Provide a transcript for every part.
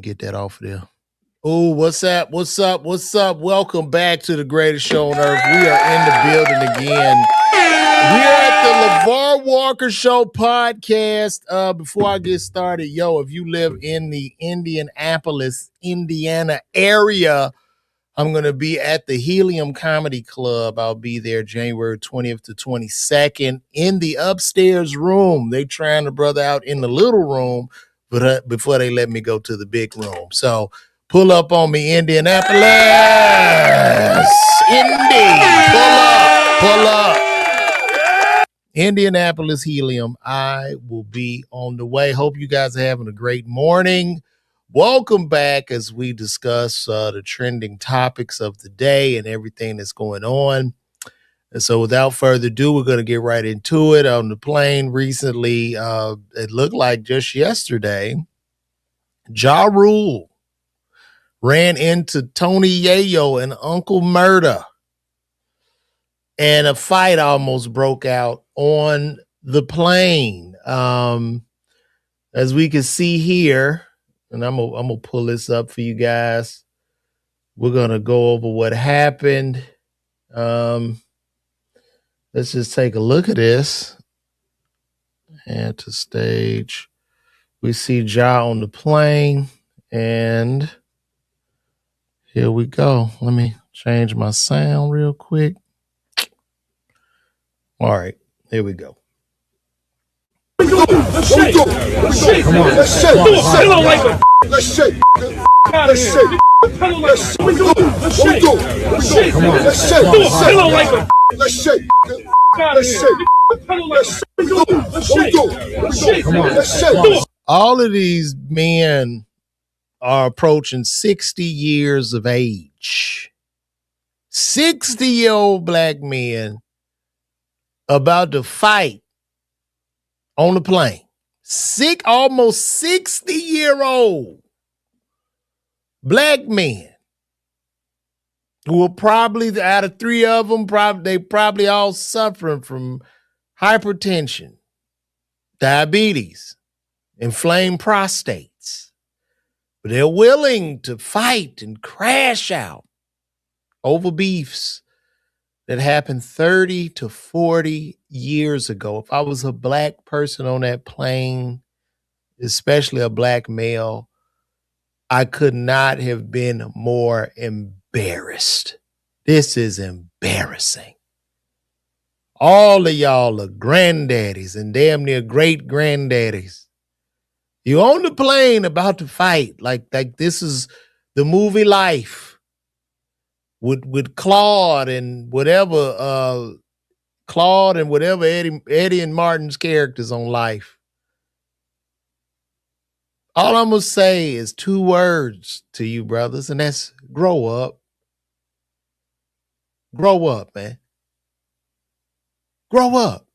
get that off of there. Oh, what's up? What's up? What's up? Welcome back to the greatest show on earth. We are in the building again. We are at the LeVar Walker Show podcast. Before I get started, if you live in the Indianapolis, Indiana area, I'm going to be at the Helium Comedy Club. I'll be there January 20th to 22nd in the upstairs room. They trying the brother out in the little room, but before they let me go to the big room. So pull up on me, Indianapolis. Indy. Pull up. Indianapolis Helium. I will be on the way. Hope you guys are having a great morning. Welcome back as we discuss the trending topics of the day and everything that's going on. And so without further ado, we're going to get right into it. On the plane recently, it looked like just yesterday, Ja Rule ran into Tony Yayo and Uncle Murda, and a fight almost broke out on the plane. As we can see here, and I'm gonna pull this up for you guys. We're gonna go over what happened. Let's just take a look at this. And to stage, we see Ja on the plane, and here we go. Let me change my sound real quick. All right, here we go. Let's shake. Come on. Let's shake. Let's shake. Let's shake. Let's shake. Come on. Let's shake. Let's shake. Let's shake. Come on. Let's shake. All of these men are approaching 60 years of age. 60-year-old black men about to fight on the plane. Almost 60-year-old black men who are probably, out of three of them, they probably all suffering from hypertension, diabetes, inflamed prostates. But they're willing to fight and crash out over beefs that happened 30 to 40 years ago. If I was a black person on that plane, especially a black male, I could not have been more embarrassed. This is embarrassing. All of y'all are granddaddies and damn near great granddaddies. You on the plane about to fight like this is the movie Life. With Claude and whatever Eddie and Martin's characters on Life. All I'm going to say is two words to you, brothers, and that's grow up. Grow up, man. Grow up.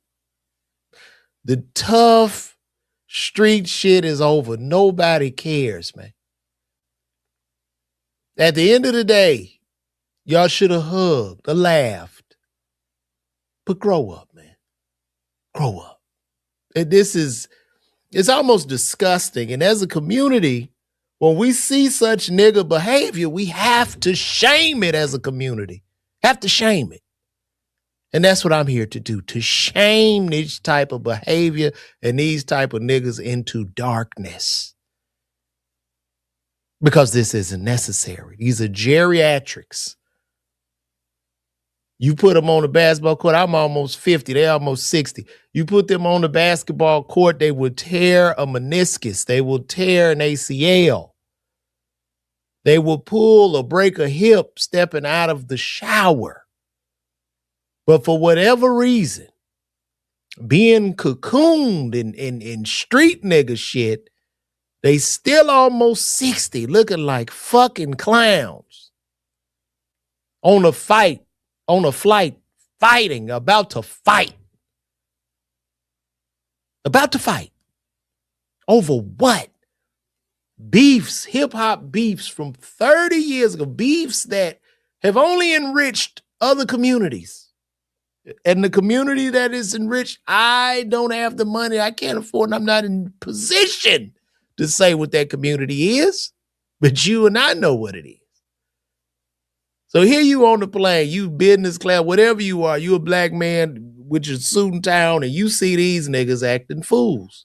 The tough street shit is over. Nobody cares, man. At the end of the day, y'all should have hugged or laughed. But grow up, man. Grow up. It's almost disgusting. And as a community, when we see such nigga behavior, we have to shame it as a community. Have to shame it. And that's what I'm here to do, to shame this type of behavior and these type of niggas into darkness. Because this isn't necessary. These are geriatrics. You put them on the basketball court, I'm almost 50, they're almost 60. You put them on the basketball court, they will tear a meniscus. They will tear an ACL. They will pull or break a hip stepping out of the shower. But for whatever reason, being cocooned in street nigga shit, they still almost 60, looking like fucking clowns. On a flight, fighting, about to fight. About to fight. Over what? Beefs, hip-hop beefs from 30 years ago. Beefs that have only enriched other communities. And the community that is enriched, I don't have the money. I can't afford, and I'm not in position to say what that community is. but you and I know what it is. So here you on the plane, you business class, whatever you are, you a black man with your suit and tie on, and you see these niggas acting fools.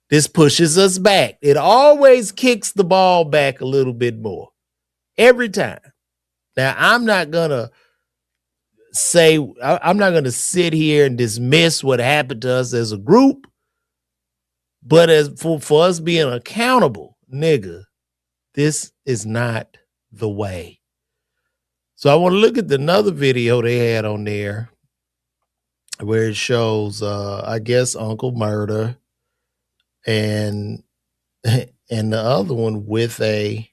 This pushes us back. It always kicks the ball back a little bit more. Every time. Now, I'm not going to sit here and dismiss what happened to us as a group, but as for us being accountable, nigga, this is not the way. So I want to look at another video they had on there where it shows, I guess, Uncle Murda and the other one with I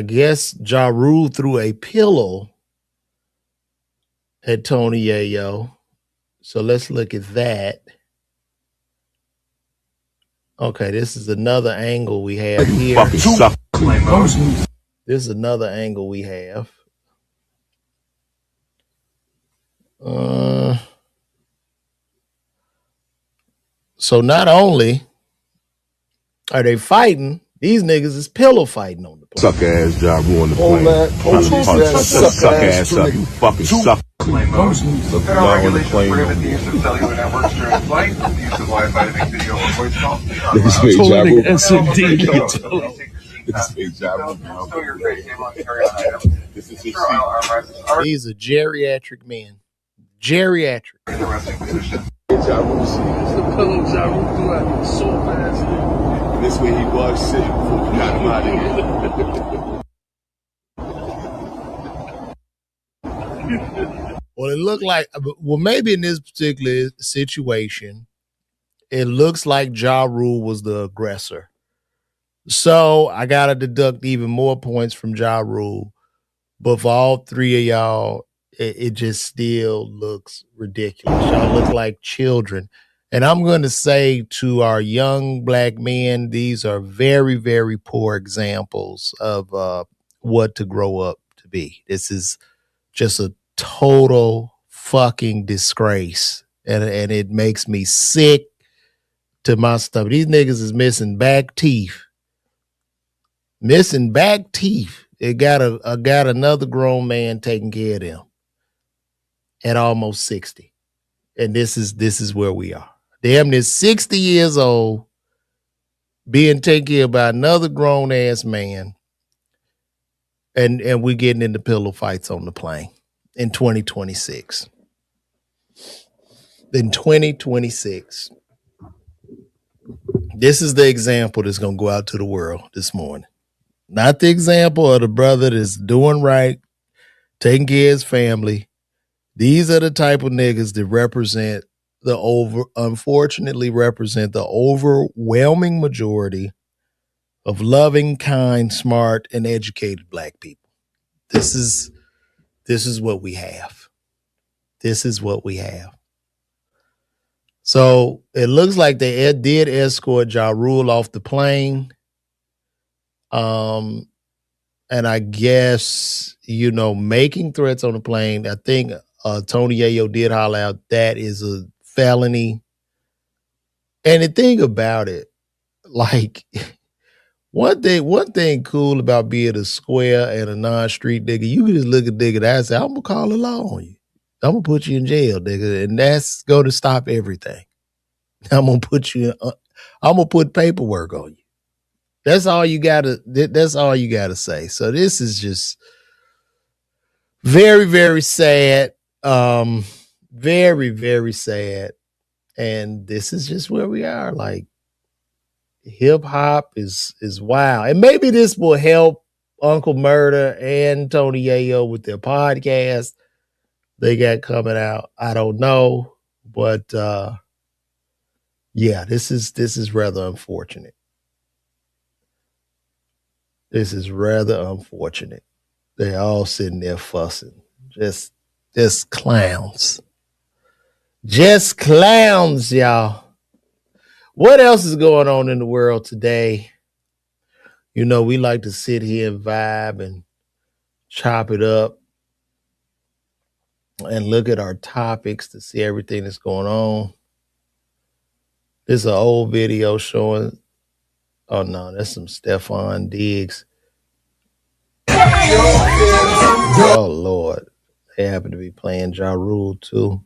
guess Ja Rule threw a pillow at Tony Yayo. So let's look at that. Okay, this is another angle we have here. This is another angle we have. So not only are they fighting, these niggas is pillow fighting on the plane. Suck ass Ja Rule on the plane. Suck ass up, you fucking suck. There are regulations prohibit the use of cellular networks during flight, the use of Wi-Fi to make video or voice calls. These are geriatric men. Geriatric. This way he was sitting before we got him out of here. Well, it looked like, maybe in this particular situation, it looks like Ja Rule was the aggressor. So I got to deduct even more points from Ja Rule. But for all three of y'all, it just still looks ridiculous. Y'all look like children. And I'm going to say to our young black men, these are very, very poor examples of what to grow up to be. This is just a total fucking disgrace. And it makes me sick to my stomach. These niggas is missing back teeth. Missing back teeth. It got another grown man taking care of them at almost 60. And this is where we are. Damn near 60 years old, being taken care of by another grown ass man. And we're getting into pillow fights on the plane in 2026. In 2026. This is the example that's going to go out to the world this morning. Not the example of the brother that's doing right, taking care of his family. These are the type of niggas that unfortunately represent the overwhelming majority of loving, kind, smart, and educated black people. This is what we have. This is what we have. So it looks like they did escort Ja Rule off the plane. And I guess, making threats on the plane, I think Tony Yayo did holler out that is a felony. And the thing about it, like, one thing cool about being a square and a non-street nigga, you can just look at nigga and say, I'm gonna call the law on you. I'm gonna put you in jail, nigga, and that's gonna stop everything. I'm gonna put paperwork on you. That's all you gotta say. So this is just very, very sad. Very, very sad. And this is just where we are. Like, hip hop is wild. And maybe this will help Uncle Murda and Tony Yayo with their podcast they got coming out. I don't know. But yeah, this is rather unfortunate. This is rather unfortunate. They're all sitting there fussing. Just clowns. Just clowns, y'all. What else is going on in the world today? We like to sit here and vibe and chop it up and look at our topics to see everything that's going on. This is an old video showing. Oh no, that's some Stephon Diggs. Oh Lord, they happen to be playing Ja Rule too.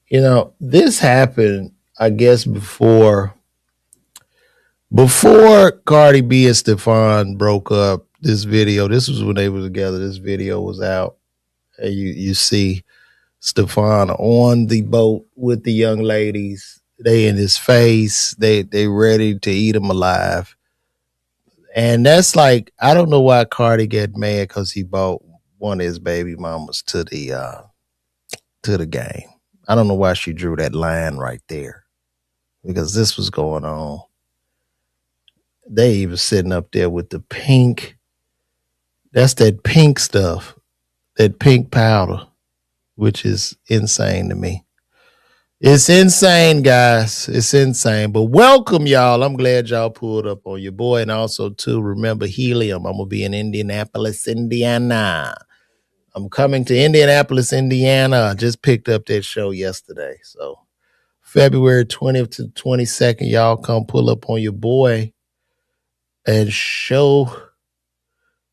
You know, this happened, I guess, before Cardi B and Stephon broke up. This video, this was when they were together. This video was out, and you see Stephon on the boat with the young ladies. They in his face. They ready to eat him alive. And that's like, I don't know why Cardi get mad because he bought one of his baby mamas to the game. I don't know why she drew that line right there, because this was going on. They even sitting up there with the pink. That's that pink stuff, that pink powder, which is insane to me. It's insane, guys. It's insane. But welcome, y'all. I'm glad y'all pulled up on your boy. And also, too, remember Helium. I'm going to be in Indianapolis, Indiana. I'm coming to Indianapolis, Indiana. I just picked up that show yesterday. So February 20th to 22nd, y'all come pull up on your boy and show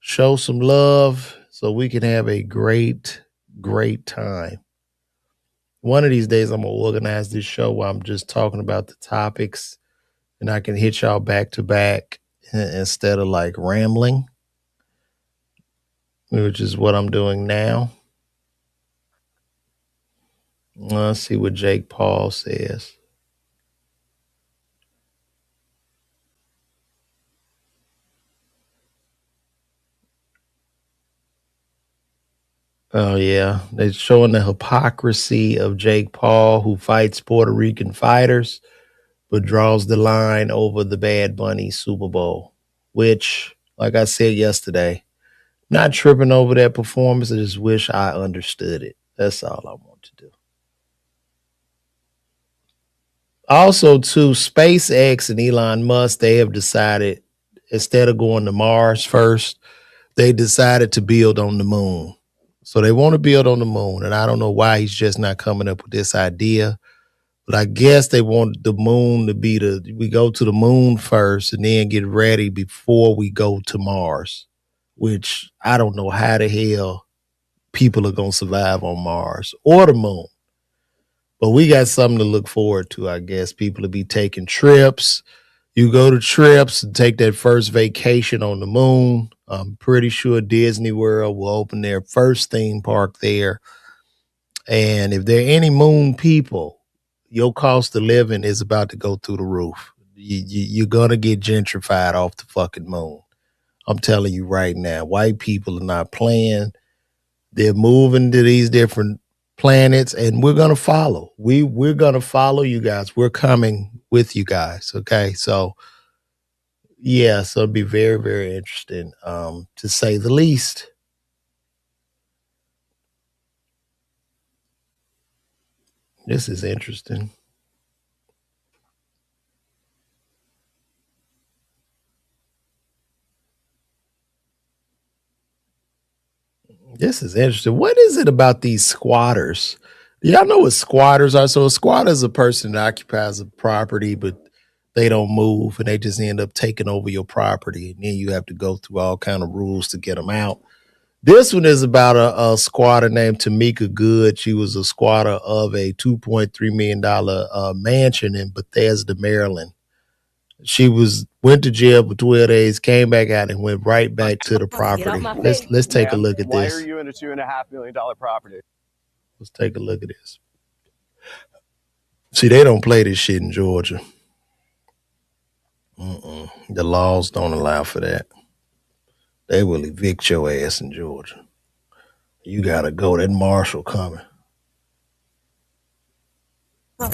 some love so we can have a great, great time. One of these days, I'm going to organize this show where I'm just talking about the topics and I can hit y'all back to back instead of like rambling, which is what I'm doing now. Let's see what Jake Paul says. Oh, yeah. They're showing the hypocrisy of Jake Paul, who fights Puerto Rican fighters, but draws the line over the Bad Bunny Super Bowl, which, like I said yesterday, not tripping over that performance. I just wish I understood it. That's all I want to do. Also, too, SpaceX and Elon Musk, they have decided, instead of going to Mars first, they decided to build on the moon. So they want to build on the moon, and I don't know why he's just not coming up with this idea. But I guess they want the moon to be we go to the moon first and then get ready before we go to Mars, which I don't know how the hell people are going to survive on Mars or the moon. But we got something to look forward to, I guess. People will be taking trips. You go to trips and take that first vacation on the moon. I'm pretty sure Disney World will open their first theme park there. And if there are any moon people, your cost of living is about to go through the roof. You're going to get gentrified off the fucking moon. I'm telling you right now, white people are not playing. They're moving to these different planets, and we're going to follow. We're going to follow you guys. We're coming with you guys, okay? So, yeah, so it'll be very, very interesting, to say the least. This is interesting. This is interesting. What is it about these squatters? Do y'all know what squatters are? So a squatter is a person that occupies a property, but they don't move, and they just end up taking over your property, and then you have to go through all kind of rules to get them out. This one is about a squatter named Tamika Good. She was a squatter of a $2.3 million mansion in Bethesda, Maryland. She went to jail for 12 days, came back out, and went right back to the property. Let's take a look at this. Why are you in a $2.5 million property? Let's take a look at this. See, they don't play this shit in Georgia. The laws don't allow for that. They will evict your ass in Georgia. You gotta go. That marshal coming.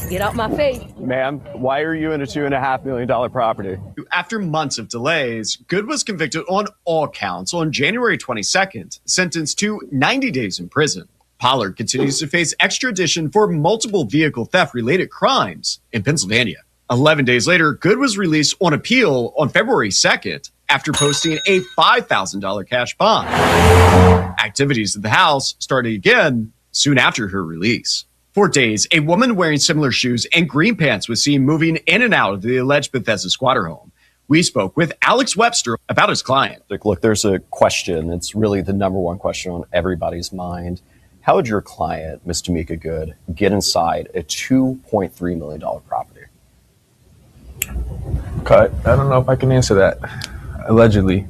Get out my face. Ma'am, why are you in a $2.5 million property? After months of delays, Good was convicted on all counts on January 22nd, sentenced to 90 days in prison. Pollard continues to face extradition for multiple vehicle theft-related crimes in Pennsylvania. 11 days later, Good was released on appeal on February 2nd after posting a $5,000 cash bond. Activities at the house started again soon after her release. For days, a woman wearing similar shoes and green pants was seen moving in and out of the alleged Bethesda squatter home. We spoke with Alex Webster about his client. Look, there's a question. It's really the number one question on everybody's mind. How would your client, Ms. Tamika Good, get inside a $2.3 million property? Cut. I don't know if I can answer that. Allegedly.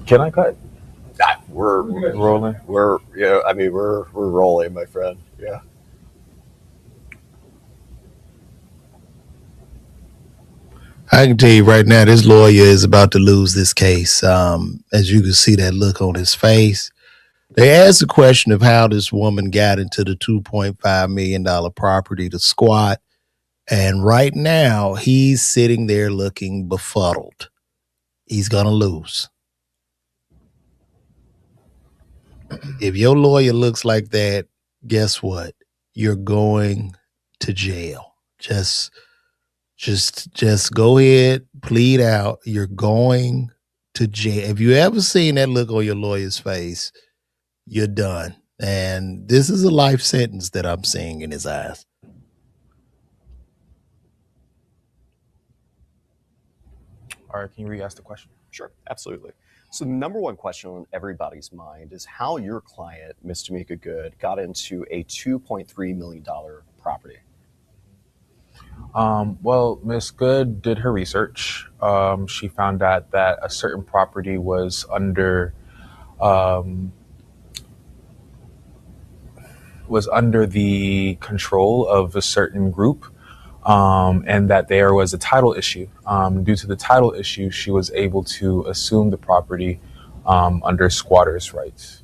Can I cut? We're rolling. We're rolling, my friend. Yeah. I can tell you right now, this lawyer is about to lose this case. As you can see that look on his face. They asked the question of how this woman got into the $2.5 million property to squat. And right now, he's sitting there looking befuddled. He's going to lose. If your lawyer looks like that, guess what? You're going to jail. Just go ahead, plead out. You're going to jail. If you ever seen that look on your lawyer's face, you're done. And this is a life sentence that I'm seeing in his eyes. All right, can you re-ask the question? Sure, absolutely. So the number one question on everybody's mind is how your client, Ms. Tamika Good, got into a $2.3 million property. Well, Ms. Good did her research. She found out that a certain property was under the control of a certain group, and that there was a title issue. Due to the title issue, she was able to assume the property under squatters' rights.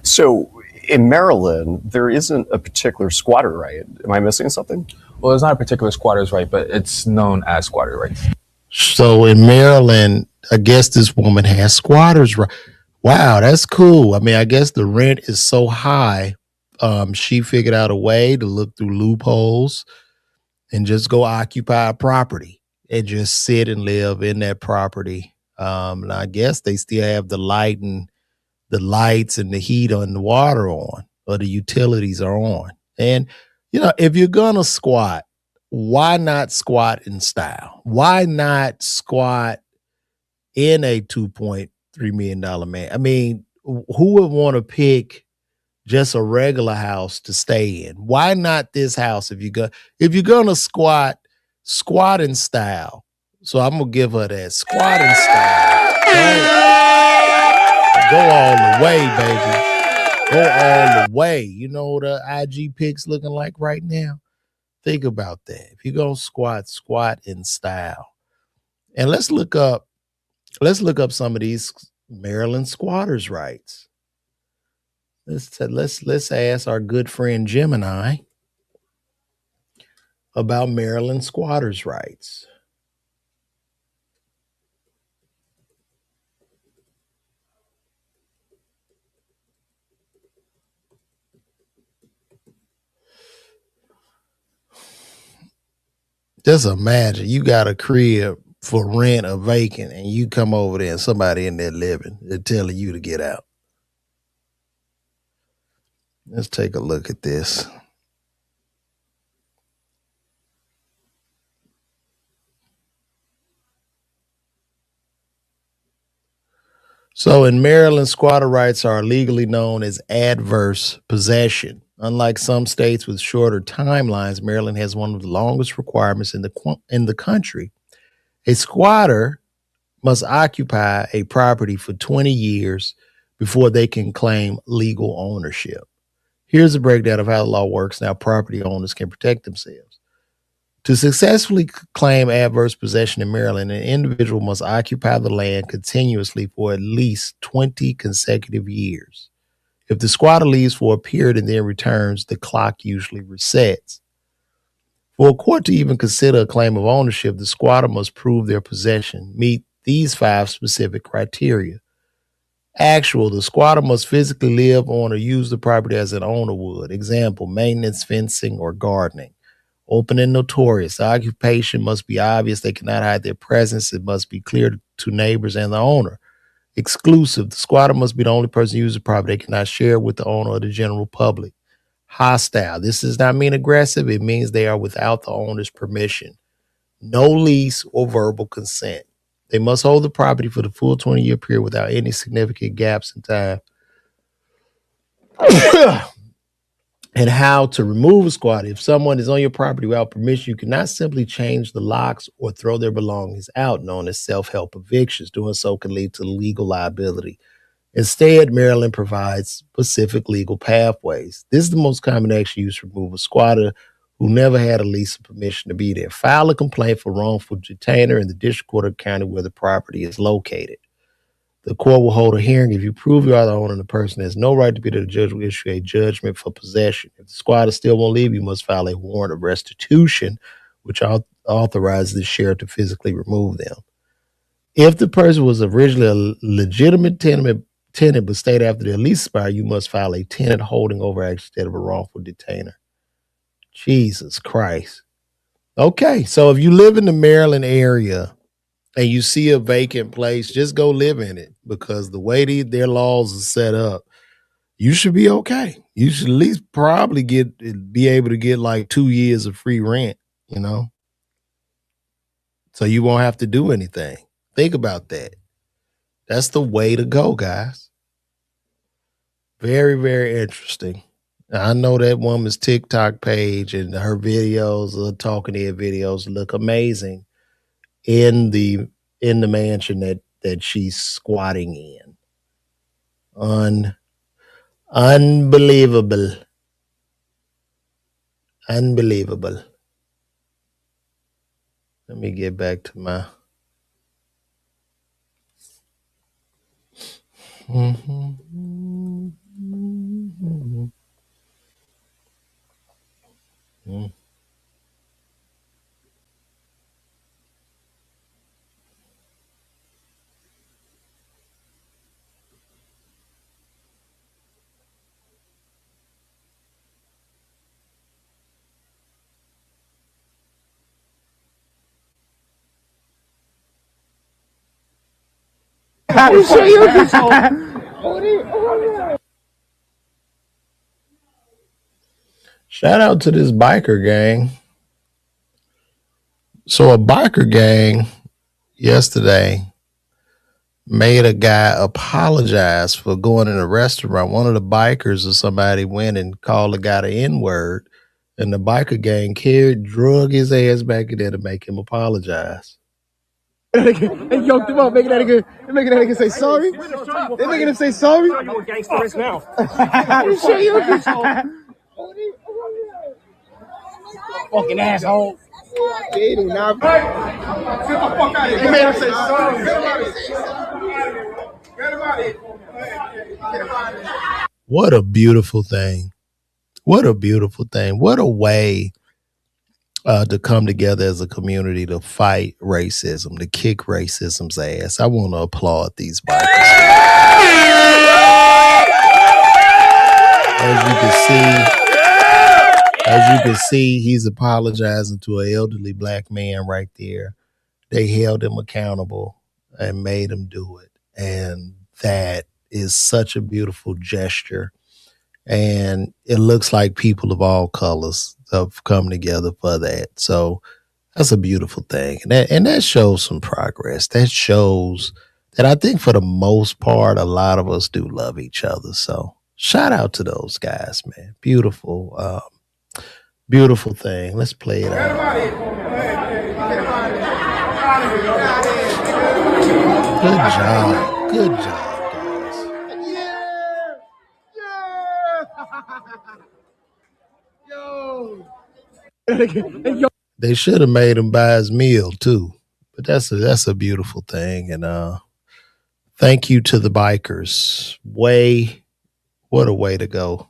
So in Maryland, there isn't a particular squatter right. Am I missing something? Well, it's not a particular squatter's right, but it's known as squatter rights. So in Maryland, I guess this woman has squatters right. Wow, that's cool. I mean, I guess the rent is so high. She figured out a way to look through loopholes and just go occupy a property and just sit and live in that property. And I guess they still have the lights and the heat and the water on, or the utilities are on. And, you know, if you're going to squat, why not squat in style? Why not squat in a $2.3 million man? I mean, who would want to pick just a regular house to stay in? Why not this house? If you're gonna squat in style. So I'm gonna give her that squat in style. Go all the way, baby. Go all the way. You know what the IG pics looking like right now? Think about that. If you're gonna squat in style. And let's look up some of these Maryland squatters' rights. Let's ask our good friend Gemini about Maryland squatters' rights. Just imagine you got a crib for rent or vacant, and you come over there and somebody in there living, they're telling you to get out. Let's take a look at this. So in Maryland, squatter rights are legally known as adverse possession. Unlike some states with shorter timelines, Maryland has one of the longest requirements in the country. A squatter must occupy a property for 20 years before they can claim legal ownership. Here's a breakdown of how the law works and how property owners can protect themselves. To successfully claim adverse possession in Maryland, an individual must occupy the land continuously for at least 20 consecutive years. If the squatter leaves for a period and then returns, the clock usually resets. For a court to even consider a claim of ownership, the squatter must prove their possession, meet these 5 specific criteria. The squatter must physically live on or use the property as an owner would. Example, maintenance, fencing, or gardening. Open and notorious. The occupation must be obvious. They cannot hide their presence. It must be clear to neighbors and the owner. Exclusive. The squatter must be the only person using the property. They cannot share it with the owner or the general public. Hostile. This does not mean aggressive. It means they are without the owner's permission. No lease or verbal consent. They must hold the property for the full 20-year period without any significant gaps in time. And how to remove a squatter. If someone is on your property without permission, you cannot simply change the locks or throw their belongings out, known as self-help evictions. Doing so can lead to legal liability. Instead, Maryland provides specific legal pathways. This is the most common action used to remove a squatter who never had a lease or permission to be there. File a complaint for wrongful detainer in the district court of the county where the property is located. The court will hold a hearing. If you prove you are the owner, the person has no right to be there. The judge will issue a judgment for possession. If the squatter still won't leave, you must file a warrant of restitution, which authorizes the sheriff to physically remove them. If the person was originally a legitimate tenant but stayed after their lease expired, you must file a tenant holding over action instead of a wrongful detainer. Jesus Christ. Okay, so if you live in the Maryland area and you see a vacant place, just go live in it, because the way their laws are set up, you should be okay. You should at least probably be able to get like 2 years of free rent, you know? So you won't have to do anything. Think about that. That's the way to go, guys. Very, very interesting. I know that woman's TikTok page and her videos, talking head videos, look amazing in the mansion that she's squatting in. Unbelievable. Unbelievable. Let me get back to my shout out to this biker gang. So a biker gang yesterday made a guy apologize for going in a restaurant. One of the bikers or somebody went and called the guy the N-word, and the biker gang drug his ass back in there to make him apologize. They yoked him up, making that nigga say sorry. They making him say sorry. You're a gangster is now. Fucking asshole. They do not. Get the fuck out of here. They made him say sorry. Get him out of here. What a beautiful thing. What a beautiful thing. What a way to come together as a community to fight racism, to kick racism's ass. I want to applaud these bikers. As you can see, he's apologizing to an elderly black man right there. They held him accountable and made him do it. And that is such a beautiful gesture. And it looks like people of all colors have come together for that. So that's a beautiful thing. And that shows some progress. That shows that I think for the most part, a lot of us do love each other. So shout out to those guys, man. Beautiful, beautiful thing. Let's play it out. Good job. Good job. They should have made him buy his meal too, but that's a beautiful thing. And thank you to the bikers. What a way to go!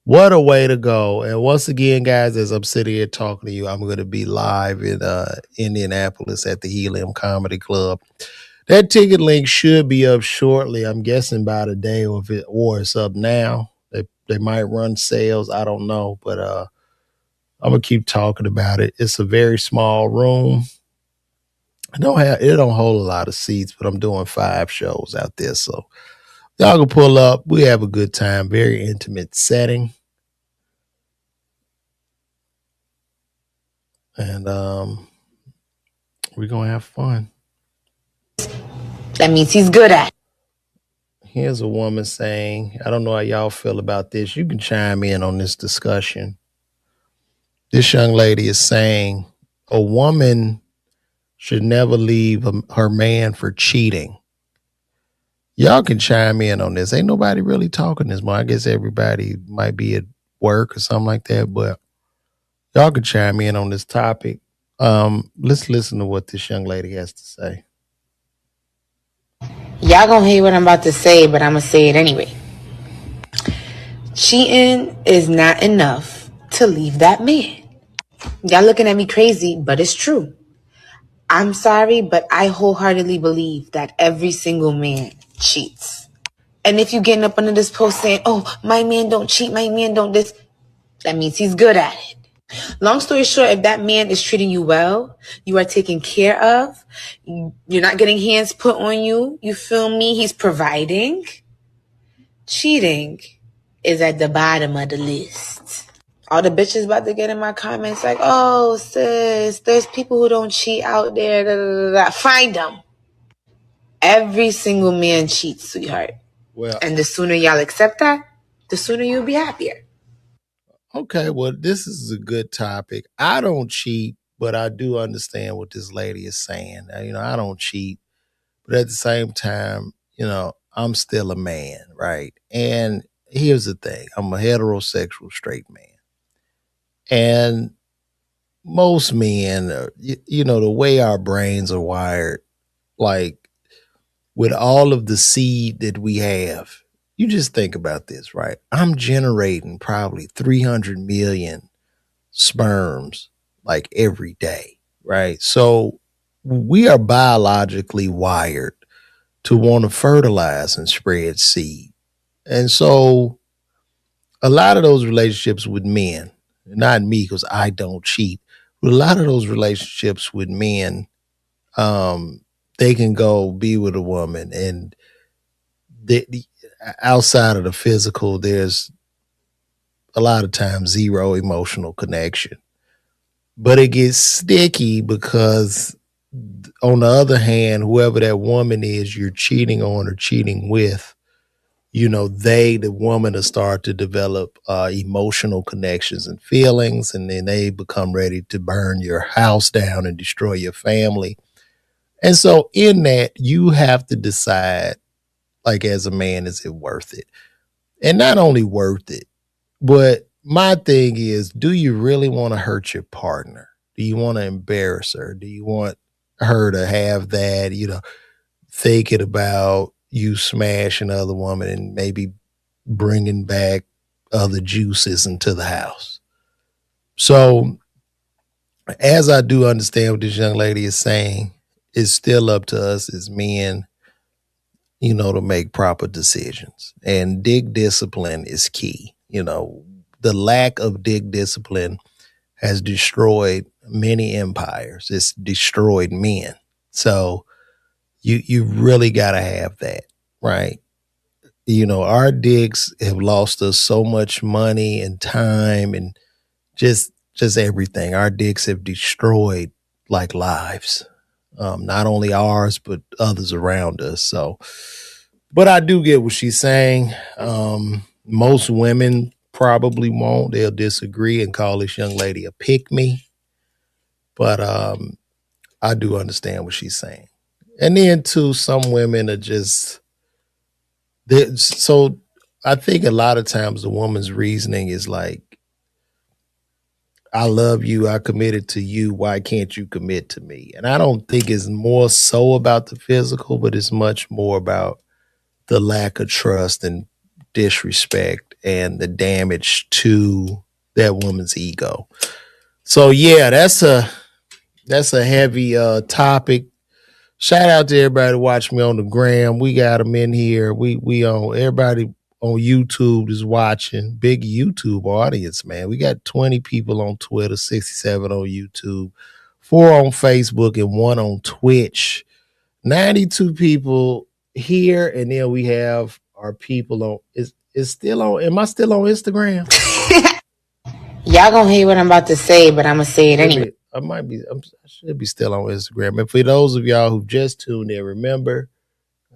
What a way to go! And once again, guys, as I'm sitting here talking to you, I'm going to be live in Indianapolis at the Helium Comedy Club. That ticket link should be up shortly. I'm guessing by today, or it's up now. They might run sales. I don't know, but I'm going to keep talking about it. It's a very small room. It don't hold a lot of seats, but I'm doing 5 shows out there. So y'all can pull up. We have a good time. Very intimate setting. And we're gonna have fun. That means he's good at it. Here's a woman saying, I don't know how y'all feel about this. You can chime in on this discussion. This young lady is saying a woman should never leave her man for cheating. Y'all can chime in on this. Ain't nobody really talking this more. I guess everybody might be at work or something like that, but y'all can chime in on this topic. Let's listen to what this young lady has to say. Y'all gonna hate what I'm about to say, but I'm gonna say it anyway. Cheating is not enough to leave that man. Y'all looking at me crazy, but it's true. I'm sorry, but I wholeheartedly believe that every single man cheats. And if you getting up under this post saying, oh, my man don't cheat, my man don't this, that means he's good at it. Long story short, if that man is treating you well, you are taken care of, you're not getting hands put on you, you feel me? He's providing. Cheating is at the bottom of the list. All the bitches about to get in my comments like, oh, sis, there's people who don't cheat out there. Da, da, da, da. Find them. Every single man cheats, sweetheart. Well, and the sooner y'all accept that, the sooner you'll be happier. Okay, well, this is a good topic. I don't cheat, but I do understand what this lady is saying. I don't cheat, but at the same time, I'm still a man, right? And here's the thing. I'm a heterosexual straight man. And most men, the way our brains are wired, like with all of the seed that we have, you just think about this, right? I'm generating probably 300 million sperms like every day, right? So we are biologically wired to want to fertilize and spread seed. And so a lot of those relationships with men, not me because I don't cheat, but a lot of those relationships with men, they can go be with a woman and outside of the physical, there's a lot of times zero emotional connection. But it gets sticky because, on the other hand, whoever that woman is you're cheating on or cheating with, the woman, will start to develop emotional connections and feelings, and then they become ready to burn your house down and destroy your family. And so, in that, you have to decide, like, as a man, is it worth it? And not only worth it, but my thing is, do you really want to hurt your partner? Do you want to embarrass her? Do you want her to have that, thinking about you smashing other woman and maybe bringing back other juices into the house? So, as I do understand what this young lady is saying, it's still up to us as men, to make proper decisions. And dig discipline is key. The lack of dig discipline has destroyed many empires. It's destroyed men. So you really got to have that, right? Our digs have lost us so much money and time and just everything. Our digs have destroyed like lives, not only ours but others around us. So, but I do get what she's saying. Most women probably won't. They'll disagree and call this young lady a pick me. But I do understand what she's saying. And then too, some women are just so I think a lot of times the woman's reasoning is like, I love you, I committed to you, why can't you commit to me? And I don't think it's more so about the physical, but it's much more about the lack of trust and disrespect and the damage to that woman's ego. So yeah, that's a heavy topic. Shout out to everybody that watch me on the gram. We got them in here. We on everybody on YouTube is watching. Big YouTube audience, man. We got 20 people on Twitter, 67 on YouTube, 4 on Facebook, and 1 on Twitch. 92 people here, and then we have our people on. Is still on? Am I still on Instagram? Y'all gonna hear what I'm about to say, but I'm gonna say it anyway. I should be still on Instagram. And for those of y'all who just tuned in, remember,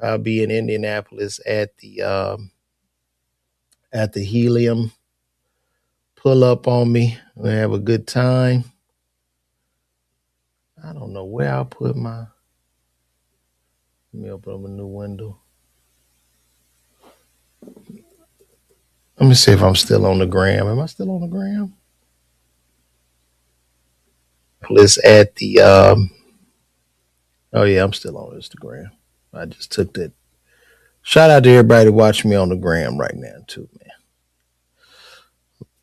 I'll be in Indianapolis at the Helium. Pull up on me. We'll have a good time. I don't know where I'll put my. Let me open up a new window. Let me see if I'm still on the gram. Am I still on the gram? It's at the. Oh yeah, I'm still on Instagram. I just took that. Shout out to everybody watching me on the gram right now too, man.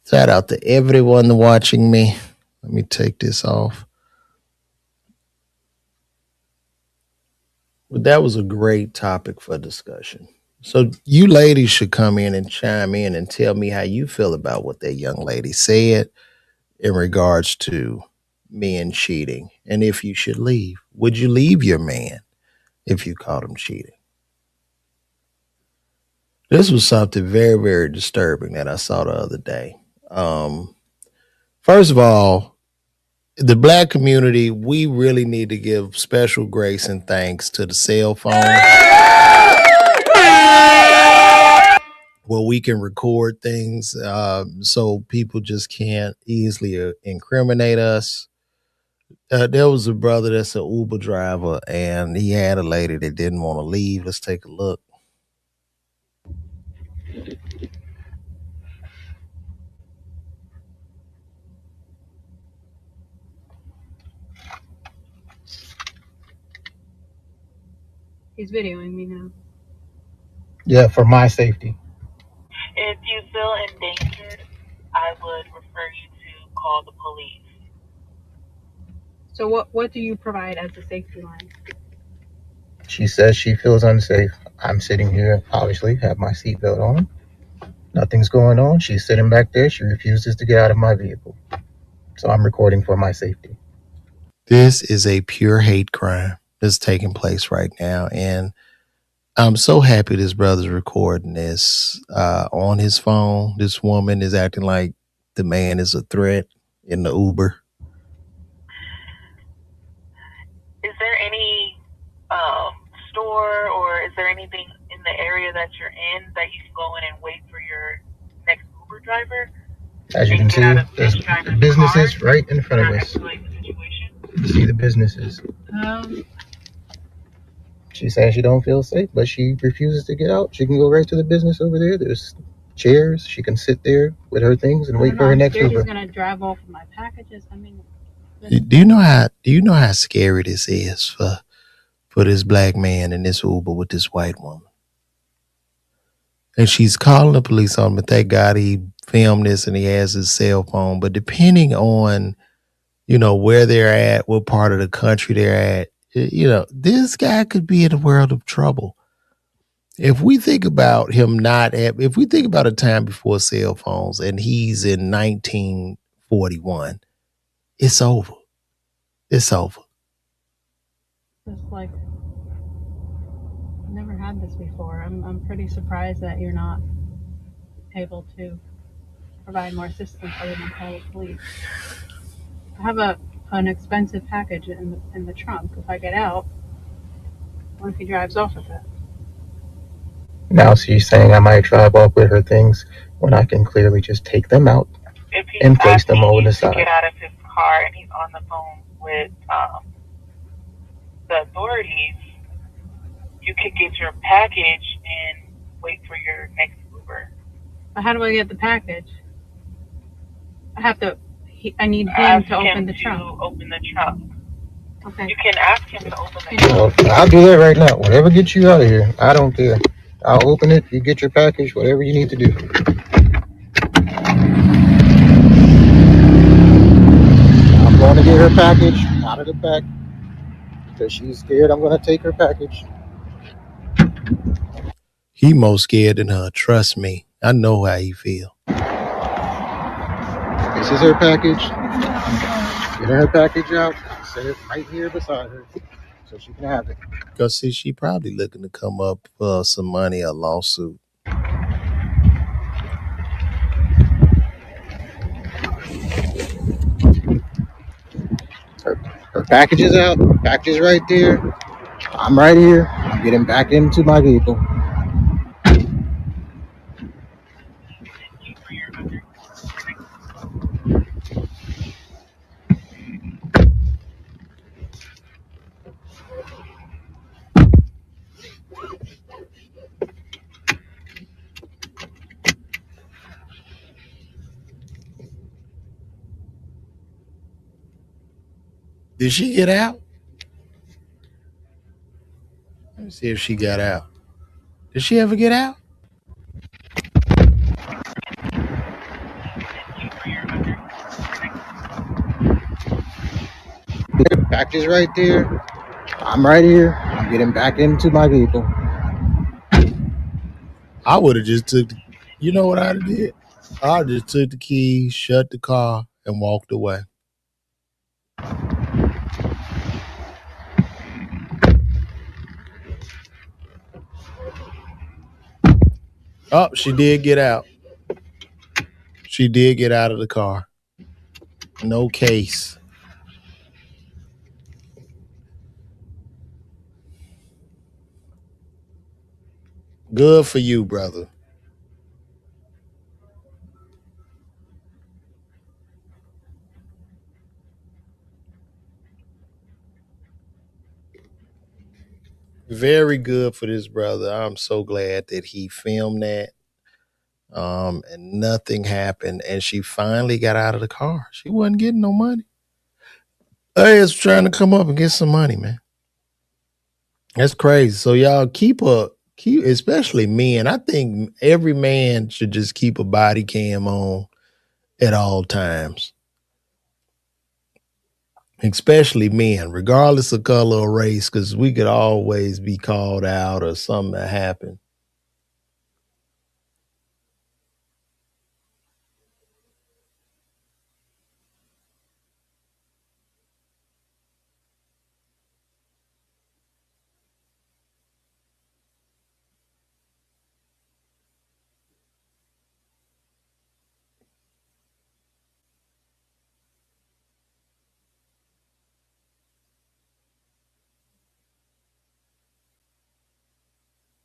Shout out to everyone watching me. Let me take this off. But that was a great topic for discussion. So you ladies should come in and chime in and tell me how you feel about what that young lady said in regards to men cheating, and if you should leave. Would you leave your man if you caught him cheating? This was something very, very disturbing that I saw the other day. First of all, the black community, we really need to give special grace and thanks to the cell phone, where we can record things so people just can't easily incriminate us. There was a brother that's an Uber driver, and he had a lady that didn't want to leave. Let's take a look. He's videoing me now. Yeah, for my safety. If you feel endangered, I would refer you to call the police. So what do you provide as a safety line? She says she feels unsafe. I'm sitting here, obviously, have my seatbelt on. Nothing's going on. She's sitting back there. She refuses to get out of my vehicle. So I'm recording for my safety. This is a pure hate crime that's taking place right now. And I'm so happy this brother's recording this on his phone. This woman is acting like the man is a threat in the Uber. Is there any store or is there anything in the area that you're in that you can go in and wait for your next Uber driver? As you can see, there's businesses right in front of us. You see the businesses. She says she don't feel safe, but she refuses to get out. She can go right to the business over there. There's chairs. She can sit there with her things and wait for her next Uber. She's gonna drive off with my packages. I mean, do you know how scary this is for this black man in this Uber with this white woman? And she's calling the police on him, but thank God he filmed this and he has his cell phone. But depending on, where they're at, what part of the country they're at, this guy could be in a world of trouble. If we think about if we think about a time before cell phones and he's in 1941, it's over. It's over. It's like, I've never had this before. I'm pretty surprised that you're not able to provide more assistance other than call the police. I have an expensive package in the trunk. If I get out, what if he drives off with it? Now she's saying I might drive off with her things when I can clearly just take them out and place them over the side. Get out of his car and he's on the phone with the authorities. You could get your package and wait for your next Uber. But how do I get the package? I need him to open the trunk. Open the trunk. Okay. You can ask him to open the trunk. Well, I'll do that right now. Whatever gets you out of here, I don't care. I'll open it. You get your package, whatever you need to do. I'm going to get her package out of the back because she's scared I'm going to take her package. He more scared than her. Trust me. I know how he feel. This is her package. Get her package out. Set it right here beside her so she can have it. Because, see, she probably looking to come up some money, a lawsuit. Her package is out. Her package is right there. I'm right here. I'm getting back into my vehicle. Did she get out? Let me see if she got out. Did she ever get out? The package is right there. I'm right here. I'm getting back into my vehicle. I would have just took you know what I'd have did? I just took the keys, shut the car, and walked away. Oh, she did get out. She did get out of the car. No case. Good for you, brother. Very good for this brother. I'm so glad that he filmed that. And nothing happened. And she finally got out of the car. She wasn't getting no money. Hey, it's trying to come up and get some money, man. That's crazy. So y'all keep especially men. I think every man should just keep a body cam on at all times. Especially men, regardless of color or race, because we could always be called out or something that happened.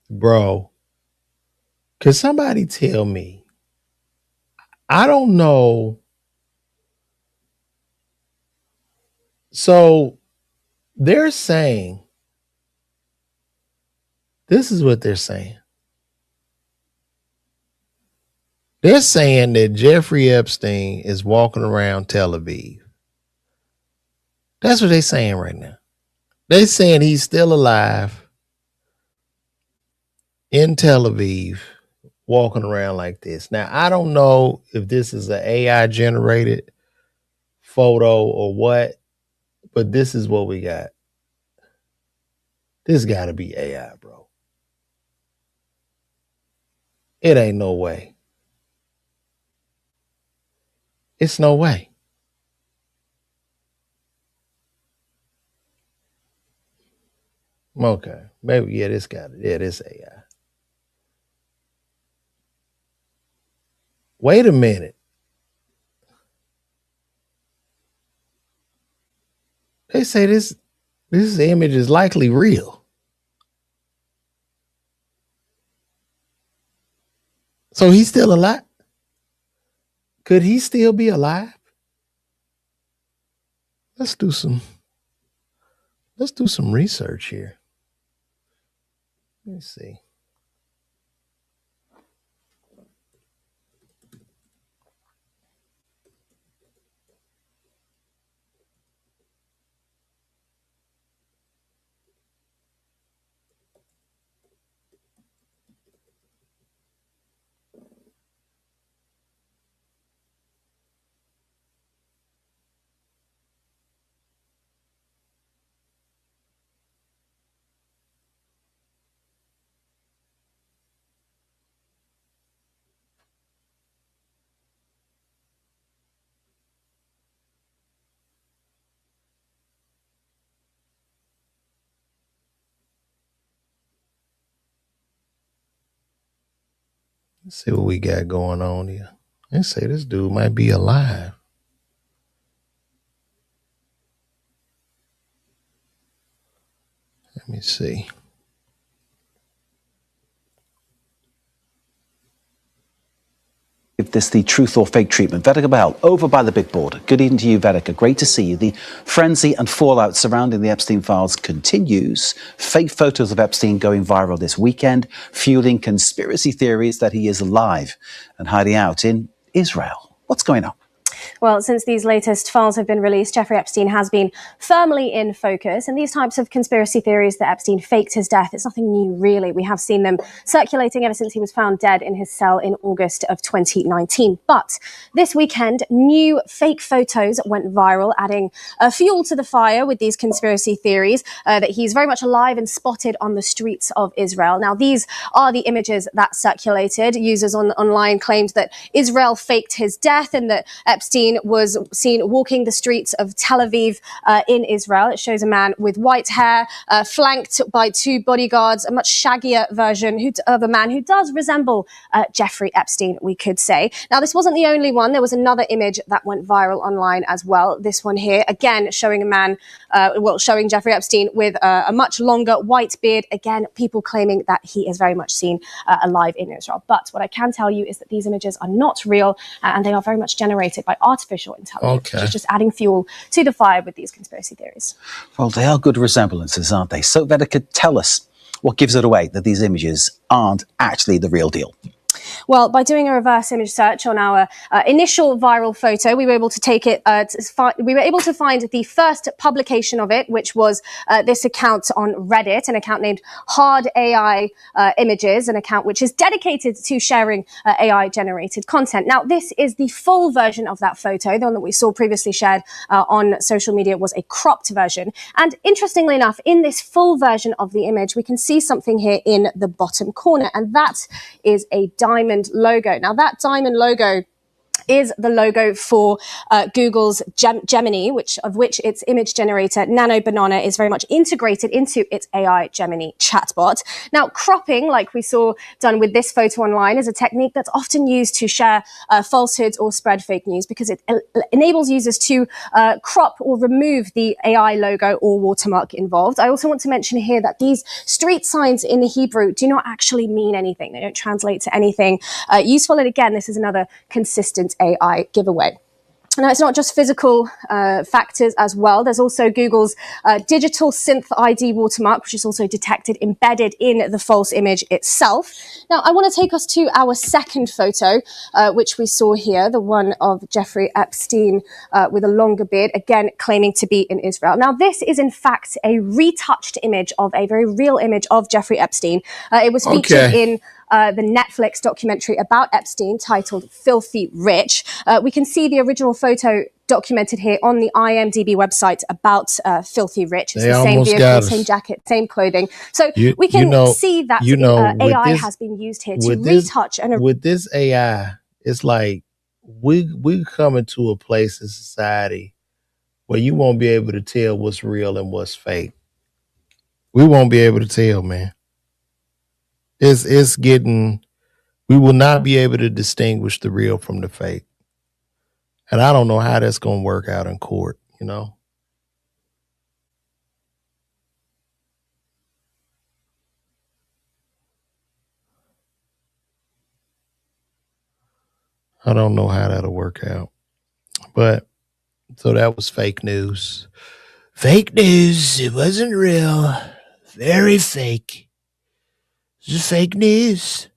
Bro, could somebody tell me? I don't know. So they're saying, this is what they're saying. They're saying that Jeffrey Epstein is walking around Tel Aviv. That's what they're saying right now. They're saying he's still alive in Tel Aviv, walking around like this. Now, I don't know if this is an AI generated photo or what, but this is what we got. This got to be AI, bro. It ain't no way. It's no way. Okay. Maybe, yeah, this got it. Yeah, this AI. Wait a minute. They say this image is likely real. So he's still alive? Could he still be alive? Let's do some research here. Let me see. Let's see what we got going on here. Let's say this dude might be alive. Let me see. Give this the truth or fake treatment. Vedika Bahel, over by the big board. Good evening to you, Vedika. Great to see you. The frenzy and fallout surrounding the Epstein files continues. Fake photos of Epstein going viral this weekend, fueling conspiracy theories that he is alive and hiding out in Israel. What's going on? Well, since these latest files have been released, Jeffrey Epstein has been firmly in focus. And these types of conspiracy theories that Epstein faked his death, it's nothing new, really. We have seen them circulating ever since he was found dead in his cell in August of 2019. But this weekend, new fake photos went viral, adding fuel to the fire with these conspiracy theories that he's very much alive and spotted on the streets of Israel. Now, these are the images that circulated. Users online claimed that Israel faked his death and that Epstein was seen walking the streets of Tel Aviv in Israel. It shows a man with white hair, flanked by two bodyguards, a much shaggier version of a man who does resemble Jeffrey Epstein, we could say. Now, this wasn't the only one. There was another image that went viral online as well. This one here, again, showing a man, showing Jeffrey Epstein with a much longer white beard. Again, people claiming that he is very much seen alive in Israel. But what I can tell you is that these images are not real and they are very much generated by artificial intelligence, which is just adding fuel to the fire with these conspiracy theories. Well, they are good resemblances, aren't they? So, Vedika, tell us what gives it away that these images aren't actually the real deal. Well, by doing a reverse image search on our initial viral photo, we were able to take it. We were able to find the first publication of it, which was this account on Reddit, an account named Hard AI Images, an account which is dedicated to sharing AI-generated content. Now, this is the full version of that photo. The one that we saw previously shared on social media was a cropped version. And interestingly enough, in this full version of the image, we can see something here in the bottom corner, and that is a diamond logo. Now, that diamond logo is the logo for Google's Gemini, of which its image generator Nano Banana is very much integrated into its AI Gemini chatbot. Now, cropping, like we saw done with this photo online, is a technique that's often used to share falsehoods or spread fake news because it enables users to crop or remove the AI logo or watermark involved. I also want to mention here that these street signs in Hebrew do not actually mean anything. They don't translate to anything useful. And again, this is another consistent AI giveaway. Now, it's not just physical factors as well. There's also Google's digital synth ID watermark, which is also detected embedded in the false image itself. Now, I want to take us to our second photo, which we saw here, the one of Jeffrey Epstein with a longer beard, again, claiming to be in Israel. Now, this is, in fact, a retouched image of a very real image of Jeffrey Epstein. It was featured in the Netflix documentary about Epstein titled Filthy Rich. We can see the original photo documented here on the IMDb website about Filthy Rich. It's the same vehicle, same jacket, same clothing. So we can see that AI has been used here to retouch. With this AI, it's like we coming to a place in society where you won't be able to tell what's real and what's fake. We won't be able to tell, man. It's getting, we will not be able to distinguish the real from the fake. And I don't know how that's going to work out in court, you know? I don't know how that'll work out. But, so that was fake news. Fake news. It wasn't real. Very fake. It's just fake news.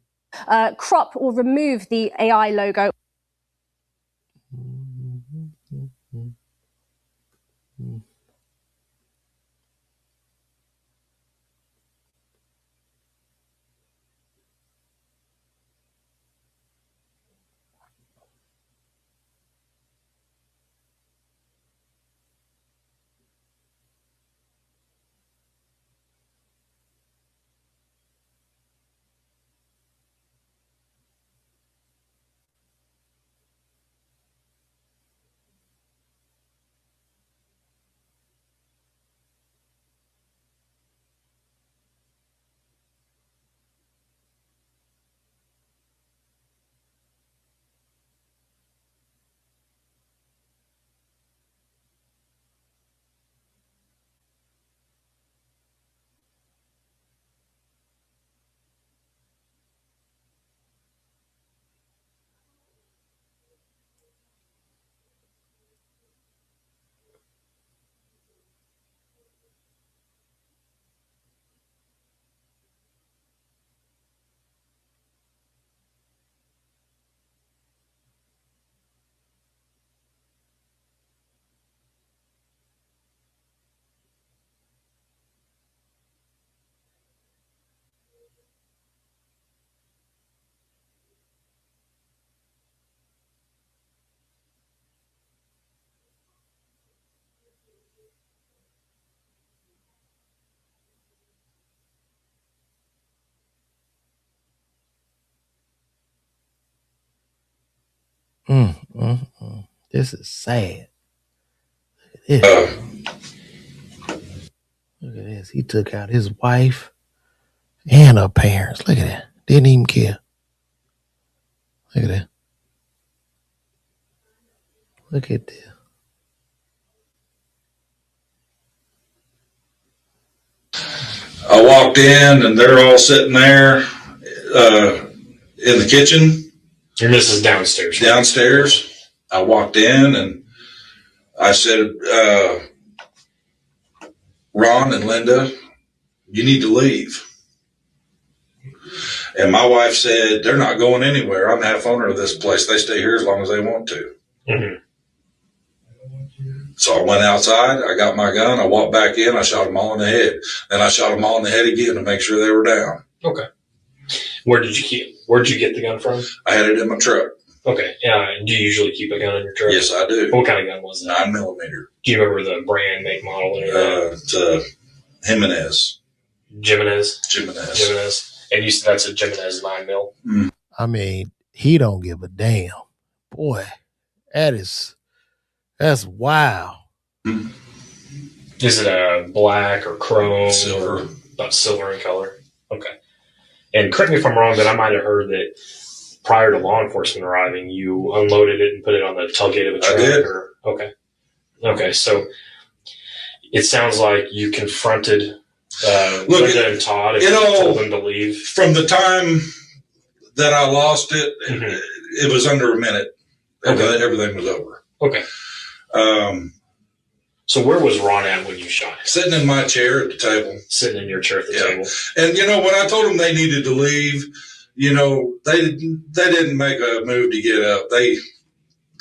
Crop or remove the AI logo. This is sad. Look at this. Look at this. He took out his wife and her parents. Look at that. Didn't even care. Look at that. Look at this. I walked in and they're all sitting there in the kitchen. Your missus downstairs. Downstairs. I walked in and I said, Ron and Linda, you need to leave. And my wife said, they're not going anywhere. I'm half owner of this place. They stay here as long as they want to. Mm-hmm. So I went outside. I got my gun. I walked back in. I shot them all in the head. Then I shot them all in the head again to make sure they were down. Okay. Where did you get the gun from? I had it in my truck. Okay. Do you usually keep a gun in your truck? Yes, I do. What kind of gun was that? 9mm. Do you remember the brand, make, model, or anything? It's Jimenez. Jimenez. And you said that's a Jimenez 9mm? Mm. I mean, he don't give a damn. Boy, that's wild. Mm. Is it a black or chrome? Silver. Or about silver in color? Okay. And correct me if I'm wrong, but I might have heard that prior to law enforcement arriving, you unloaded it and put it on the tailgate of a truck? I did. Okay. So it sounds like you confronted Linda and Todd and told them to leave. From the time that I lost it, it was under a minute. Okay. Everything was over. Okay. So where was Ron at when you shot him? Sitting in my chair at the table. Sitting in your chair at the table. And, when I told them they needed to leave, they didn't make a move to get up. They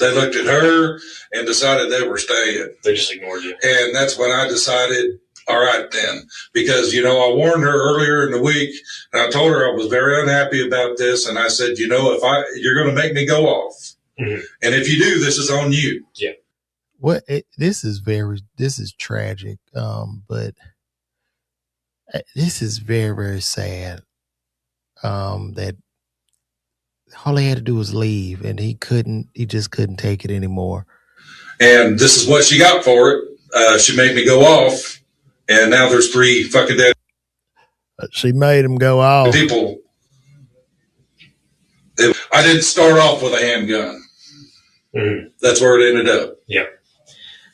looked at her and decided they were staying. They just ignored you. And that's when I decided, all right then. Because, I warned her earlier in the week, and I told her I was very unhappy about this. And I said, you're going to make me go off. Mm-hmm. And if you do, this is on you. Yeah. This is tragic. But this is very, very sad. That all he had to do was leave, and he just couldn't take it anymore. And this is what she got for it. She made me go off, and now there's 3 fucking dead. She made him go off. People. I didn't start off with a handgun. Mm-hmm. That's where it ended up. Yeah.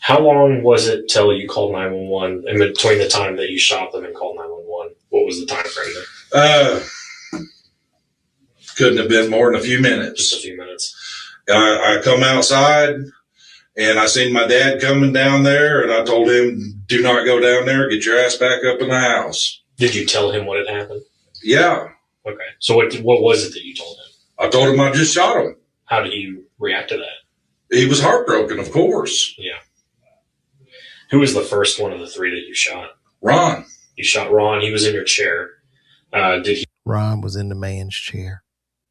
How long was it till you called 911? In between the time that you shot them and called 911, what was the time frame there? Couldn't have been more than a few minutes. Just a few minutes. I come outside, and I seen my dad coming down there, and I told him, do not go down there. Get your ass back up in the house. Did you tell him what had happened? Yeah. Okay. So what was it that you told him? I told him I just shot him. How did he react to that? He was heartbroken, of course. Yeah. Who was the first one of the 3 that you shot? Ron. You shot Ron. He was in your chair. Ron was in the man's chair.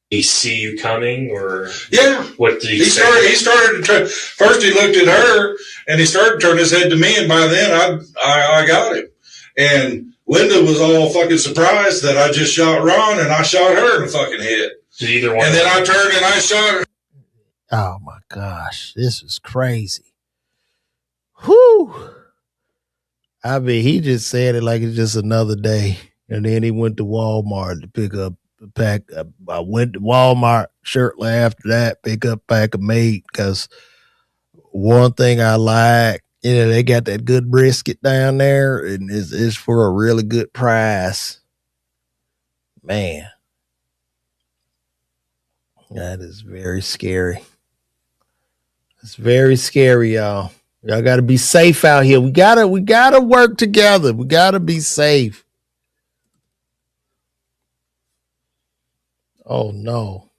Did he see you coming, or? Yeah. What did he say? He started to turn. First he looked at her, and he started to turn his head to me, and by then I got him. And Linda was all fucking surprised that I just shot Ron, and I shot her in the fucking head. Did either one? And then I turned and I shot her. Oh my gosh, this is crazy. Whew. I mean, he just said it like it's just another day. And then he went to Walmart to pick up a pack. I went to Walmart shortly after that, pick up a pack of meat, because one thing I like, they got that good brisket down there, and it's for a really good price. Man, that is very scary. It's very scary, y'all. Y'all got to be safe out here. We gotta work together. We gotta be safe. Oh no.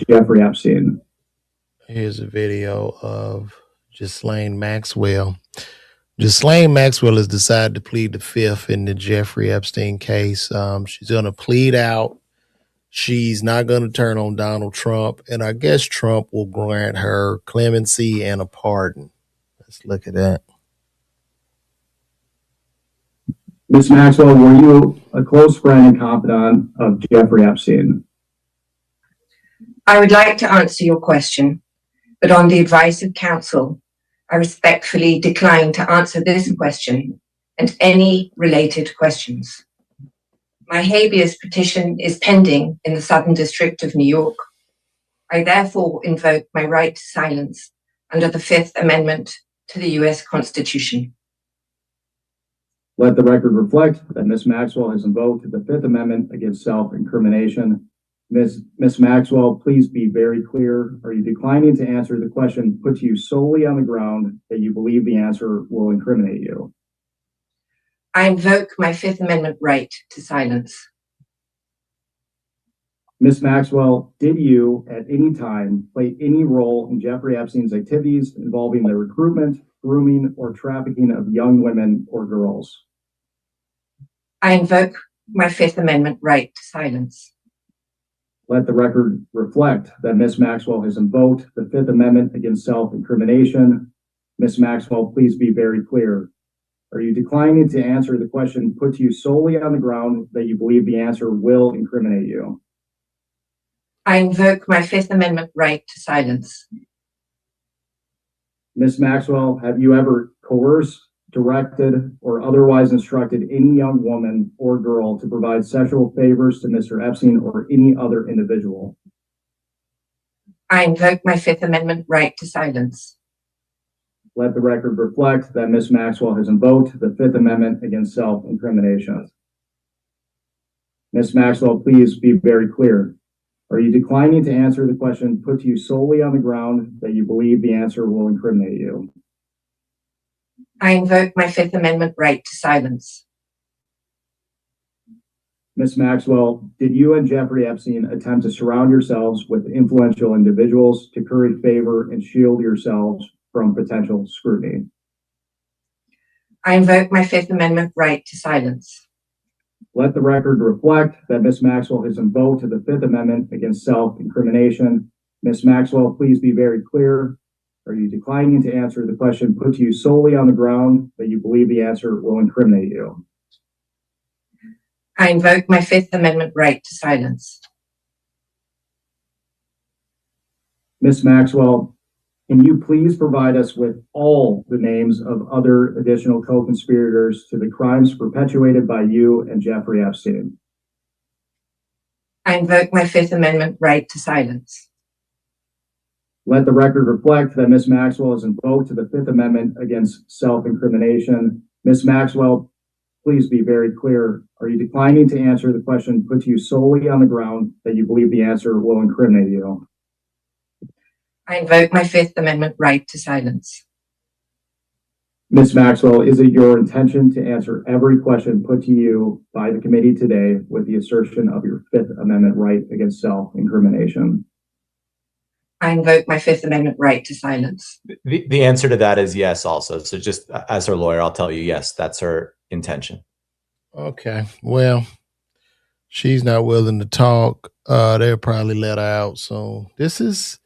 Jeffrey Epstein. Here's a video of Ghislaine Maxwell. Ghislaine Maxwell has decided to plead the fifth in the Jeffrey Epstein case. She's going to plead out. She's not going to turn on Donald Trump, and I guess Trump will grant her clemency and a pardon. Let's look at that. Ms. Maxwell, were you a close friend and confidant of Jeffrey Epstein? I would like to answer your question, but on the advice of counsel, I respectfully decline to answer this question and any related questions. My habeas petition is pending in the Southern District of New York. I therefore invoke my right to silence under the Fifth Amendment to the U.S. Constitution. Let the record reflect that Ms. Maxwell has invoked the Fifth Amendment against self-incrimination. Ms. Maxwell, please be very clear. Are you declining to answer the question put to you solely on the ground that you believe the answer will incriminate you? I invoke my Fifth Amendment right to silence. Ms. Maxwell, did you at any time play any role in Jeffrey Epstein's activities involving the recruitment, grooming, or trafficking of young women or girls? I invoke my Fifth Amendment right to silence. Let the record reflect that Ms. Maxwell has invoked the Fifth Amendment against self-incrimination. Ms. Maxwell, please be very clear. Are you declining to answer the question put to you solely on the ground that you believe the answer will incriminate you? I invoke my Fifth Amendment right to silence. Ms. Maxwell, have you ever coerced, directed, or otherwise instructed any young woman or girl to provide sexual favors to Mr. Epstein or any other individual? I invoke my Fifth Amendment right to silence. Let the record reflect that Ms. Maxwell has invoked the Fifth Amendment against self-incrimination. Ms. Maxwell, please be very clear. Are you declining to answer the question put to you solely on the ground that you believe the answer will incriminate you? I invoke my Fifth Amendment right to silence. Ms. Maxwell, did you and Jeffrey Epstein attempt to surround yourselves with influential individuals to curry favor and shield yourselves from potential scrutiny? I invoke my Fifth Amendment right to silence. Let the record reflect that Ms. Maxwell has invoked the Fifth Amendment against self-incrimination. Ms. Maxwell, please be very clear. Are you declining to answer the question put to you solely on the ground that you believe the answer will incriminate you? I invoke my Fifth Amendment right to silence. Ms. Maxwell, can you please provide us with all the names of other additional co-conspirators to the crimes perpetuated by you and Jeffrey Epstein? I invoke my Fifth Amendment right to silence. Let the record reflect that Ms. Maxwell has invoked the Fifth Amendment against self-incrimination. Ms. Maxwell, please be very clear. Are you declining to answer the question put to you solely on the ground that you believe the answer will incriminate you? I invoke my Fifth Amendment right to silence. Ms. Maxwell, is it your intention to answer every question put to you by the committee today with the assertion of your Fifth Amendment right against self-incrimination? I invoke my Fifth Amendment right to silence. The answer to that is yes also. So just as her lawyer, I'll tell you, yes, that's her intention. Okay. Well, she's not willing to talk. They'll probably let her out soon. This is,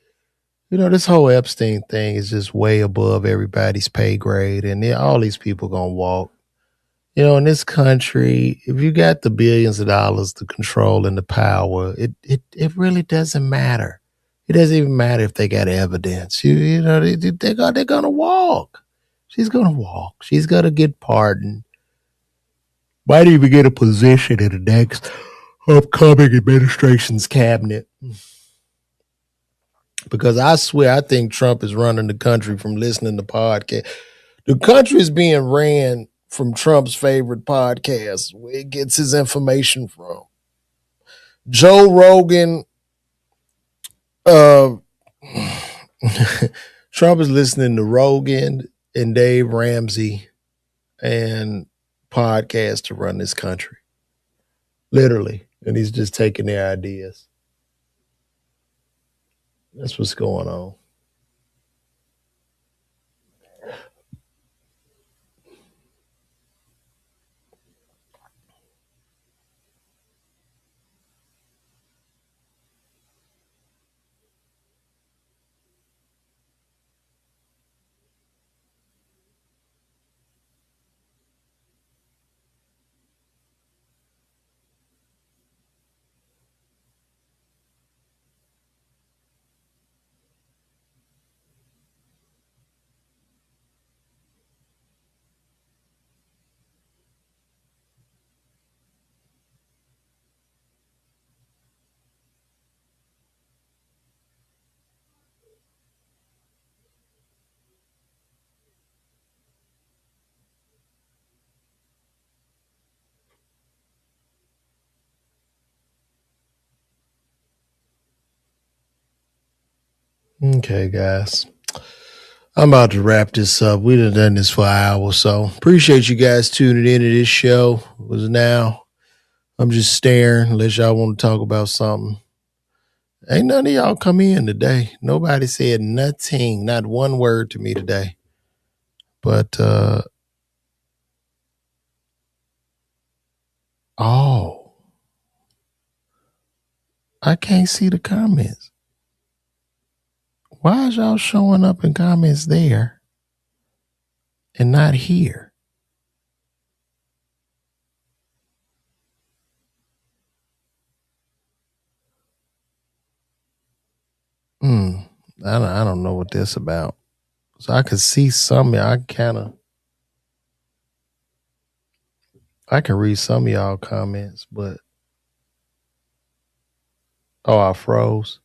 this whole Epstein thing is just way above everybody's pay grade. And all these people going to walk. In this country, if you got the billions of dollars, the control and the power, it really doesn't matter. It doesn't even matter if they got evidence. They're going to walk. She's going to walk. She's going to get pardoned. Might even get a position in the next upcoming administration's cabinet. Because I swear, I think Trump is running the country from listening to podcasts. The country is being ran from Trump's favorite podcast, where he gets his information from. Joe Rogan, Trump is listening to Rogan and Dave Ramsey and podcasts to run this country. Literally. And he's just taking their ideas. That's what's going on. Okay, guys. I'm about to wrap this up. We done this for an hour, so appreciate you guys tuning into this show. It was now. I'm just staring unless y'all want to talk about something. Ain't none of y'all come in today. Nobody said nothing, not one word to me today. But I can't see the comments. Why is y'all showing up in comments there and not here? I don't know what this about. So I could see some. I can read some of y'all comments, but I froze.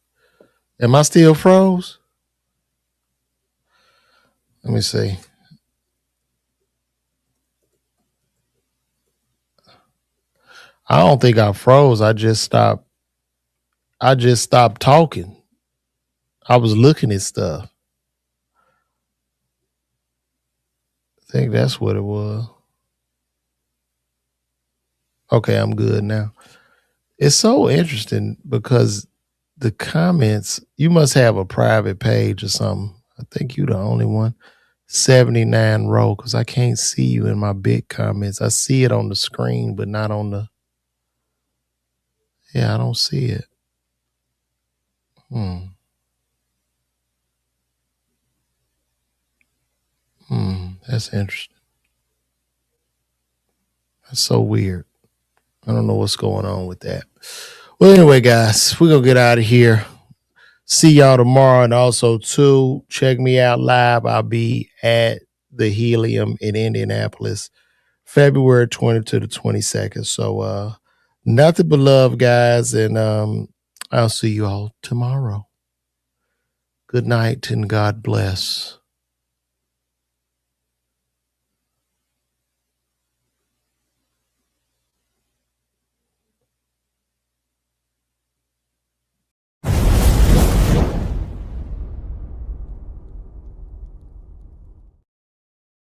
Am I still froze? Let me see. I don't think I froze. I just stopped talking. I was looking at stuff. I think that's what it was. Okay, I'm good now. It's so interesting because the comments, you must have a private page or something. I think you're the only one. 79 row, because I can't see you in my big comments. I see it on the screen, but not on the. Yeah, I don't see it. That's interesting. That's so weird. I don't know what's going on with that. Well, anyway, guys, we're going to get out of here. See y'all tomorrow. And also, too, check me out live. I'll be at the Helium in Indianapolis, February 20th to the 22nd. So, nothing but love, guys. And I'll see you all tomorrow. Good night and God bless.